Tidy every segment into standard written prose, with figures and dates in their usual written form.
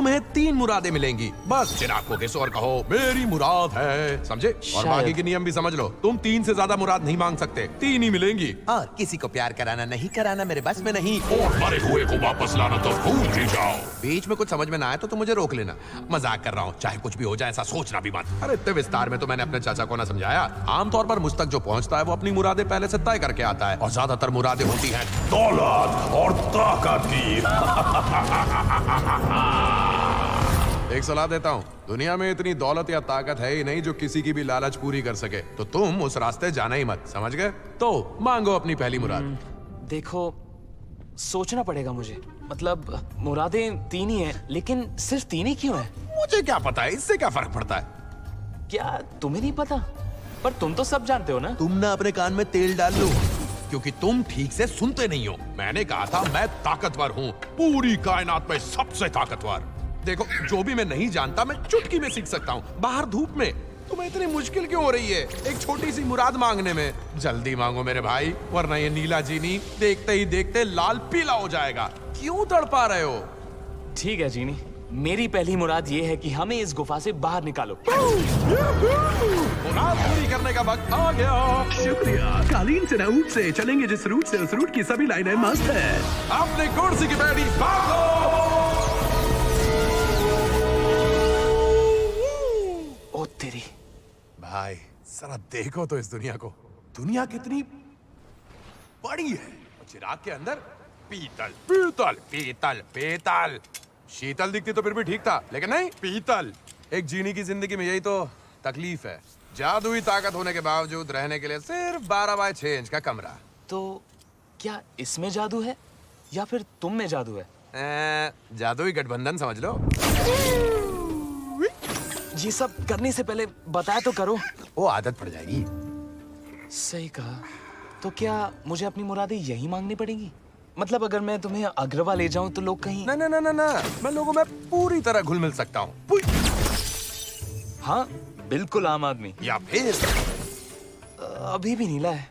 तुम्हें 3 मुरादें मिलेंगी। बस चिराग को किस और कहो मेरी मुराद है, समझे? और शायद। बाकी के नियम भी समझ लो। तुम 3 से ज्यादा मुराद नहीं मांग सकते, 3 ही मिलेंगी। और किसी को प्यार कराना नहीं कराना मेरे बस में नहीं। और मरे हुए को वापस लाना तो भूल ही जाओ। बीच में कुछ समझ में ना आए तो तुम मुझे रोक लेना। मजाक कर रहा हूँ, चाहे कुछ भी हो जाए ऐसा सोचना भी मत। अरे इतने विस्तार में तो मैंने अपने चाचा को ना समझाया। आमतौर पर मुझ तक जो पहुँचता है वो अपनी मुरादें पहले से तय करके आता है, और ज्यादातर मुरादें होती हैं दौलत और ताकत की। एक सलाह देता हूँ, दुनिया में इतनी दौलत या ताकत है ही नहीं जो किसी की भी लालच पूरी कर सके, तो तुम उस रास्ते जाना ही मत, समझ गए? तो मांगो अपनी पहली मुराद। देखो, सोचना पड़ेगा मुझे। मतलब मुरादें 3 ही हैं, लेकिन सिर्फ 3 ही क्यों हैं? मुझे क्या पता है, इससे क्या फर्क पड़ता है? क्या तुम्हें नहीं पता? पर तुम तो सब जानते हो ना। तुम ना अपने कान में तेल डाल लो, क्योंकि तुम ठीक से सुनते नहीं हो। मैंने कहा था मैं ताकतवर हूँ, पूरी कायनात में सबसे ताकतवर। देखो, जो भी मैं नहीं जानता मैं चुटकी में सीख सकता हूँ, बाहर धूप में। तुम्हें इतनी मुश्किल क्यों हो रही है एक छोटी सी मुराद मांगने में? जल्दी मांगो मेरे भाई, वरना ये नीला जीनी देखते ही देखते लाल पीला हो जाएगा। क्यों तड़पा रहे हो? ठीक है जीनी, मेरी पहली मुराद ये है कि हमें इस गुफा से बाहर निकालो। मुराद पूरी करने का वक्त आ गया। शुक्रिया। कालीन से ना ऊंट से चलेंगे जिस रूट से, उस रूट की सभी लाइनें मस्त है। अपने कुर्सी की बैठी भागो। ओ तेरी। भाई जरा देखो तो इस दुनिया को, दुनिया कितनी बड़ी है। चिराग के अंदर पीतल पीतल पीतल पीतल। शीतल दिखती तो फिर भी ठीक था, लेकिन नहीं, पीतल। एक जीनी की जिंदगी में यही तो तकलीफ है, जादुई ताकत होने के बावजूद रहने के लिए सिर्फ 12 बाय 6 इंच का कमरा। तो क्या इसमें जादू है या फिर तुम में जादू है? जादुई गठबंधन समझ लो। ये सब करने से पहले बताया तो करो। वो आदत पड़ जाएगी। सही कहा। तो क्या मुझे अपनी मुरादें यही मांगनी पड़ेंगी? मतलब अगर मैं तुम्हें अग्रवाल ले जाऊं तो लोग कहीं... ना ना ना ना ना, मैं लोगों में पूरी तरह घुल मिल सकता हूँ। हाँ, बिल्कुल आम आदमी। या फिर अभी भी नीला है।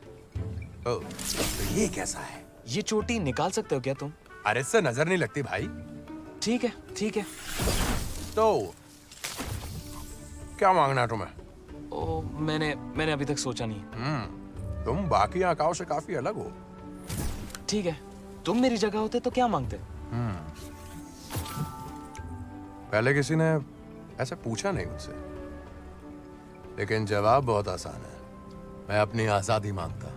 तो ये कैसा है? ये चोटी निकाल सकते हो क्या तुम? अरे इससे नजर नहीं लगती भाई। ठीक है, ठीक है। तो क्या मांगना है तुम्हें? ओ, मैंने अभी तक सोचा नहीं। तुम बाकी आकाओं से काफी अलग हो। ठीक है, तुम मेरी जगह होते तो क्या मांगते? पहले किसी ने ऐसे पूछा नहीं मुझसे, लेकिन जवाब बहुत आसान है। मैं अपनी आजादी मांगता,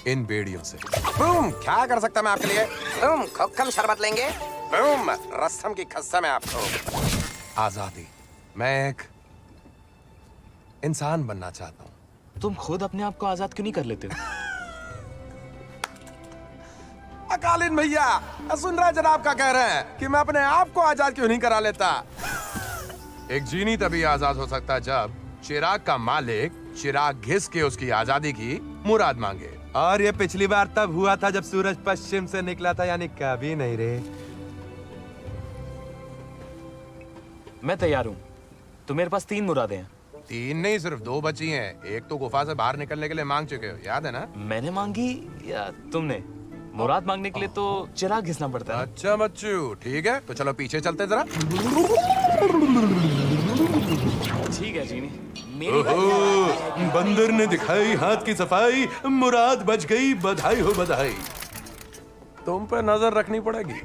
इन बेड़ियों से। बूम, क्या कर सकता मैं आपके लिए? बूम, खोखम शरबत लेंगे? बूम, रस्सम की खस्सा मैं आपको। आजादी। मैं एक इंसान बनना चाहता हूँ। तुम खुद अपने आप को आजाद क्यों नहीं कर लेते हो? अकालीन भैया, सुन रहा जनाब का कह रहे हैं कि मैं अपने आप को आजाद क्यों नहीं करा लेता। एक जीनी तभी आजाद हो सकता है जब चिराग का मालिक चिराग घिस के उसकी आजादी की मुराद मांगे। और ये पिछली बार तब हुआ था जब सूरज पश्चिम से निकला था, यानी कभी नहीं रे। मैं तैयार हूँ। तो मेरे पास 3 मुरादें हैं। 3 नहीं, सिर्फ 2 बची हैं। एक तो गुफा से बाहर निकलने के लिए मांग चुके हो, याद है ना? मैंने मांगी या तुमने? मुराद मांगने के लिए तो चिराग घिसना पड़ता है। अच्छा बच्चू, ठीक है, तो चलो पीछे चलते जरा। ठीक है जीनी, मेरी बंदर ने दिखाई हाथ की सफाई, मुराद बच गई, बधाई हो बधाई। तुम पे नजर रखनी पड़ेगी।